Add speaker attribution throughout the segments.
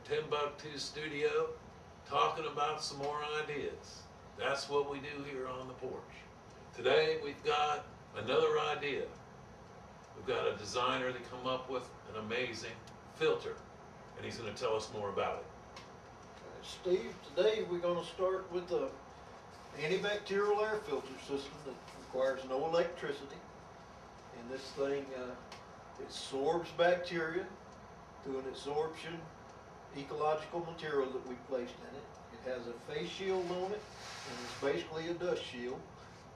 Speaker 1: 10buck2 studio, talking about some more ideas. That's what we do here on the porch. Today we've got another idea. We've got a designer that come up with an amazing filter, and he's going to tell us more about it.
Speaker 2: Steve, today we're going to start with the antibacterial air filter system that requires no electricity. And this thing absorbs bacteria through an absorption ecological material that we placed in it. It has a face shield on it, and it's basically a dust shield.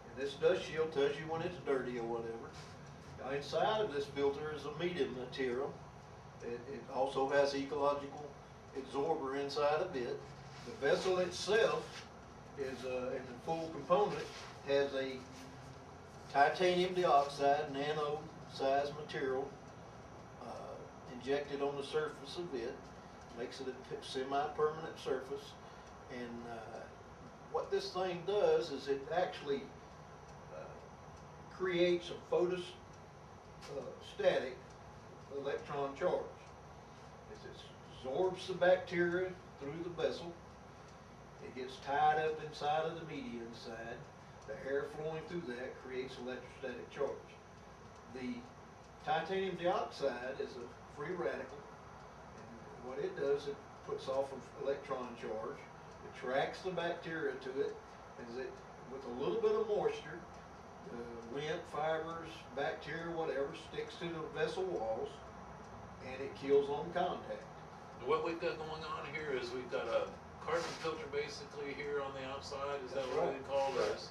Speaker 2: And this dust shield tells you when it's dirty or whatever. Now, inside of this filter is a medium material. It also has ecological absorber inside of it. The vessel itself is in the full component, has a titanium dioxide nano size material injected on the surface of it, makes it a semi-permanent surface. And what this thing does is it actually creates a photostatic electron charge. It absorbs the bacteria through the vessel. It gets tied up inside of the media inside. The air flowing through that creates electrostatic charge. The titanium dioxide is a free radical, and what it does, it puts off an electron charge, attracts the bacteria to it, and with a little bit of moisture, lint, fibers, bacteria, whatever, sticks to the vessel walls, and it kills on contact.
Speaker 1: What we've got going on here is we've got a carbon filter basically here on the outside. Is that what we call this?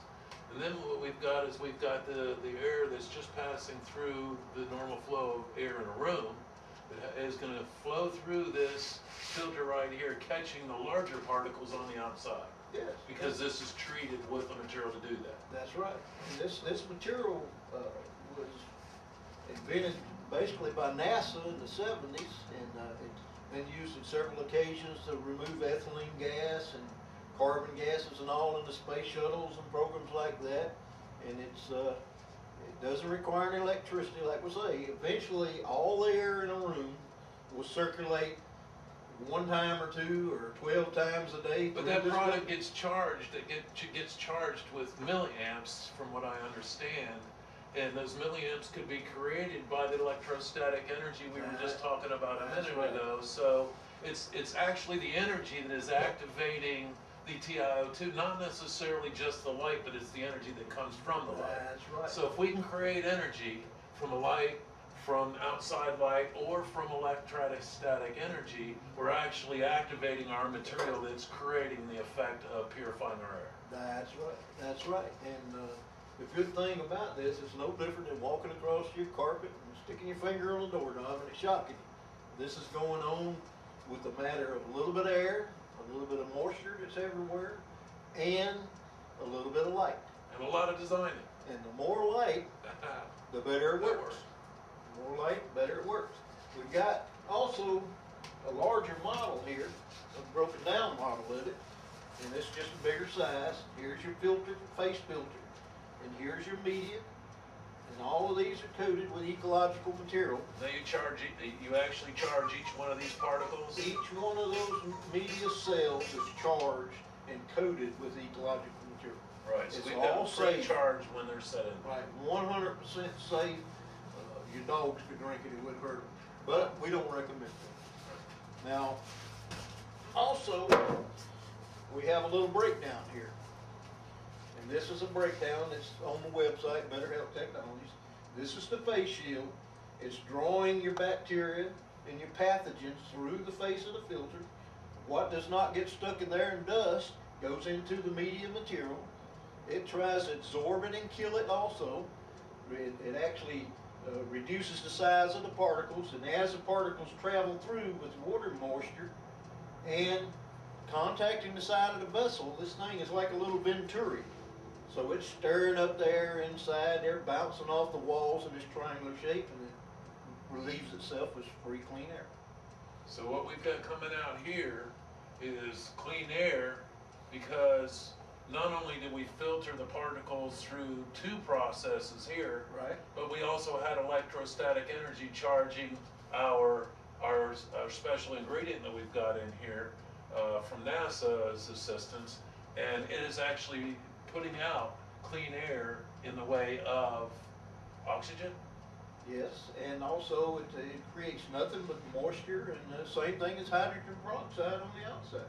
Speaker 1: And then what we've got is we've got the air that's just passing through the normal flow of air in a room that is going to flow through this filter right here, catching the larger particles on the outside.
Speaker 2: Yes.
Speaker 1: Because this is treated with a material to do that.
Speaker 2: That's right. And this material was invented basically by NASA in the 70s, and it's been used on several occasions to remove ethylene gas and carbon gases and all in the space shuttles and programs like that. And it doesn't require any electricity, like we say. Eventually, all the air in a room will circulate one time or two or 12 times a day.
Speaker 1: But that product gets charged. It gets charged with milliamps, from what I understand. And those milliamps could be created by the electrostatic energy we were just talking about a minute ago. So it's actually the energy that is activating the TiO2, not necessarily just the light, but it's the energy that comes from the light.
Speaker 2: That's right.
Speaker 1: So if we can create energy from a light, from outside light, or from electrostatic energy, we're actually activating our material that's creating the effect of purifying our air.
Speaker 2: That's right. That's right. And the good thing about this is no different than walking across your carpet and sticking your finger on the doorknob and it's shocking you. This is going on with a matter of a little bit of air, a little bit of moisture that's everywhere, and a little bit of light.
Speaker 1: And a lot of designing.
Speaker 2: And the more light, the better it works. The more light, the better it works. We've got also a larger model here, a broken down model of it, and it's just a bigger size. Here's your filter, face filter. And here's your media, and all of these are coated with ecological material.
Speaker 1: Now you actually charge each one of these particles?
Speaker 2: Each one of those media cells is charged and coated with ecological material.
Speaker 1: Right, so
Speaker 2: It's
Speaker 1: we
Speaker 2: all
Speaker 1: don't free
Speaker 2: safe.
Speaker 1: charge when they're set in.
Speaker 2: Right, 100% safe. Your dogs could drink it, it wouldn't hurt them. But we don't recommend it. Now, also, we have a little breakdown here. And this is a breakdown that's on the website, Better Health Technologies. This is the face shield. It's drawing your bacteria and your pathogens through the face of the filter. What does not get stuck in there and dust goes into the media material. It tries to absorb it and kill it also. It actually reduces the size of the particles, and as the particles travel through with water moisture and contacting the side of the vessel, this thing is like a little venturi. So it's stirring up the air inside there, bouncing off the walls in this triangular shape, and it relieves itself as free, clean air.
Speaker 1: So what we've got coming out here is clean air, because not only did we filter the particles through two processes here,
Speaker 2: Right.
Speaker 1: but we also had electrostatic energy charging our our special ingredient that we've got in here from NASA's assistance, and it is actually putting out clean air in the way of oxygen.
Speaker 2: Yes, and also it creates nothing but moisture, and the same thing as hydrogen peroxide on the outside.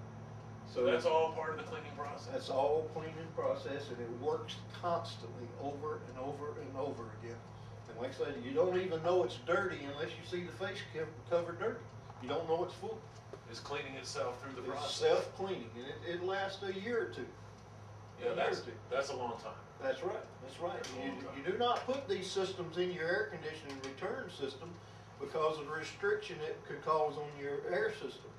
Speaker 1: So that's all part of the cleaning process.
Speaker 2: That's all cleaning process, and it works constantly over and over and over again. And like I said, you don't even know it's dirty unless you see the face covered dirty. You don't know it's full.
Speaker 1: It's cleaning itself through the
Speaker 2: It's
Speaker 1: process.
Speaker 2: self-cleaning, and it lasts a year or two.
Speaker 1: Yeah, that's a long time.
Speaker 2: That's right, that's right. You do not put these systems in your air conditioning return system because of the restriction it could cause on your air system.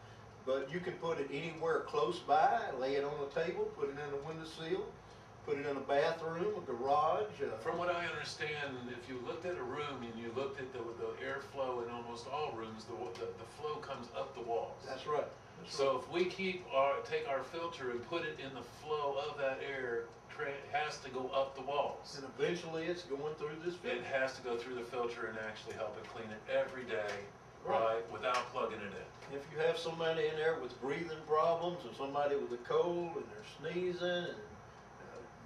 Speaker 2: But you can put it anywhere close by, lay it on a table, put it in a windowsill, put it in a bathroom, a garage.
Speaker 1: From what I understand, if you looked at a room and you looked at the airflow in almost all rooms, the flow comes up the walls.
Speaker 2: That's right.
Speaker 1: So if we take our filter and put it in the flow of that air, has to go up the walls.
Speaker 2: And eventually it's going through this filter.
Speaker 1: It has to go through the filter and actually help it clean it every day, right, without plugging it in.
Speaker 2: If you have somebody in there with breathing problems, and somebody with a cold, and they're sneezing, and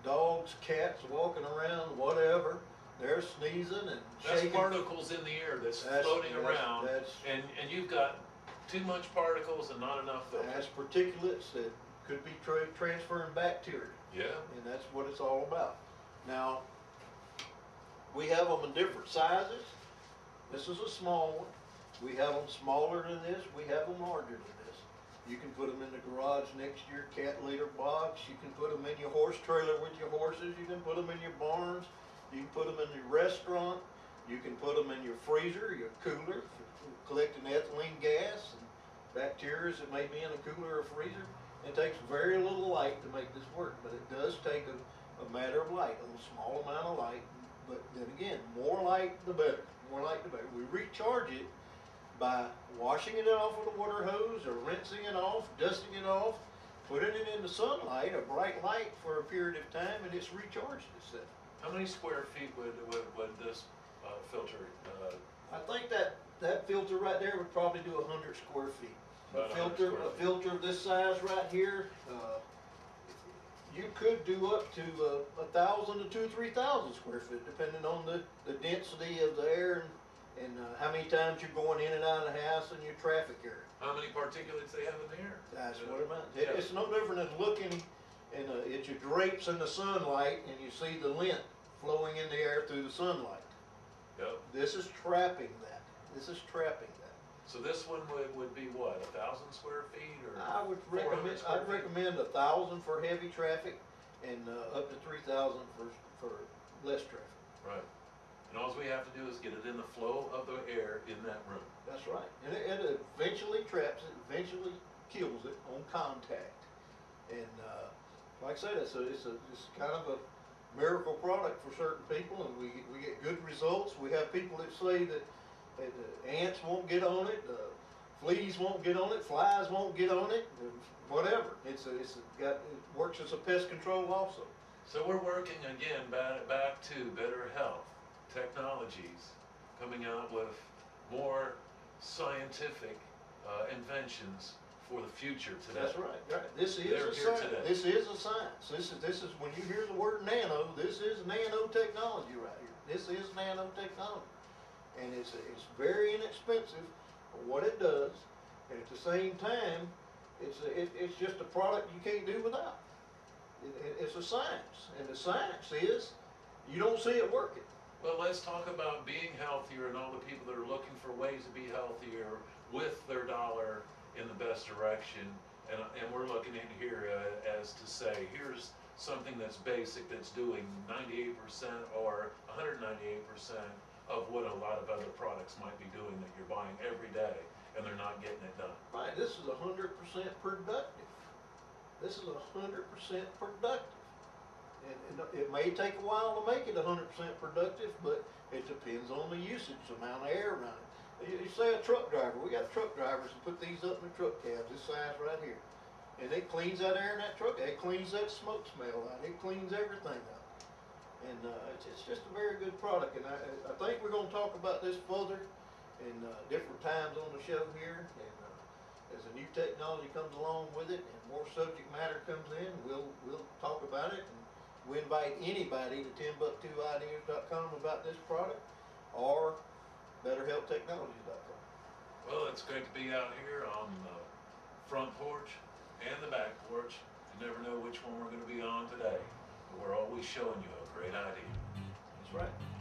Speaker 2: dogs, cats walking around, whatever, they're sneezing and shaking.
Speaker 1: That's particles in the air that's floating around, and you've got too much particles and not enough filter.
Speaker 2: That's particulates that could be transferring bacteria.
Speaker 1: Yeah.
Speaker 2: And that's what it's all about. Now, we have them in different sizes. This is a small one. We have them smaller than this. We have them larger than this. You can put them in the garage next to your cat litter box. You can put them in your horse trailer with your horses. You can put them in your barns. You can put them in your restaurant. You can put them in your freezer, your cooler, for collecting ethylene gas and bacteria that may be in a cooler or freezer. It takes very little light to make this work, but it does take a matter of light, a small amount of light. But then again, more light the better. More light the better. We recharge it by washing it off with a water hose or rinsing it off, dusting it off, putting it in the sunlight, a bright light for a period of time, and it's recharged itself.
Speaker 1: How many square feet would this filter?
Speaker 2: I think that filter right there would probably do 100 square feet.
Speaker 1: About
Speaker 2: A filter of this size right here, you could do up to 1,000 to 2,000 to 3,000 square feet, depending on the density of the air and how many times you're going in and out of the house and your traffic area.
Speaker 1: How many particulates they have in the air?
Speaker 2: That's what it means. It's no different than looking at your drapes in the sunlight and you see the lint flowing in the air through the sunlight.
Speaker 1: Yep.
Speaker 2: This is trapping that. This is trapping that.
Speaker 1: So this one would be what, 1,000 square feet or?
Speaker 2: I'd recommend 1,000 for heavy traffic and up to 3,000 for less traffic.
Speaker 1: Right. And all we have to do is get it in the flow of the air in that room.
Speaker 2: That's right. And it eventually traps it, eventually kills it on contact. And like I said, it's kind of a miracle product for certain people, and we get good results. We have people that say that ants won't get on it, fleas won't get on it, flies won't get on it, whatever. It works as a pest control also.
Speaker 1: So we're working again back to better health technologies, coming out with more scientific inventions for the future today.
Speaker 2: That's right. Right. This is a science. This is a science. This is when you hear the word nano. This is nanotechnology right here. This is nanotechnology, and it's very inexpensive for what it does, and at the same time, it's just a product you can't do without. It's a science, and the science is you don't see it working.
Speaker 1: Well, let's talk about being healthier and all the people that are looking for ways to be healthier with their dollar in the best direction. And we're looking in here as to say, here's something that's basic, that's doing 98% or 198% of what a lot of other products might be doing that you're buying every day, and they're not getting it done.
Speaker 2: Right, this is 100% productive. This is 100% productive. And it may take a while to make it 100% productive, but it depends on the usage, the amount of air around it. You say a truck driver, we got truck drivers who put these up in the truck cabs, this size right here. And it cleans that air in that truck, it cleans that smoke smell out, it cleans everything out. And it's just a very good product, and I think we're going to talk about this further in different times on the show here, and as a new technology comes along with it and more subject matter comes in, we'll talk about it, and we invite anybody to 10buck2ideas.com about this product or betterhealthtechnologies.com.
Speaker 1: Well, it's great to be out here on the front porch and the back porch. You never know which one we're going to be on today, but we're always showing you a great idea.
Speaker 2: That's right.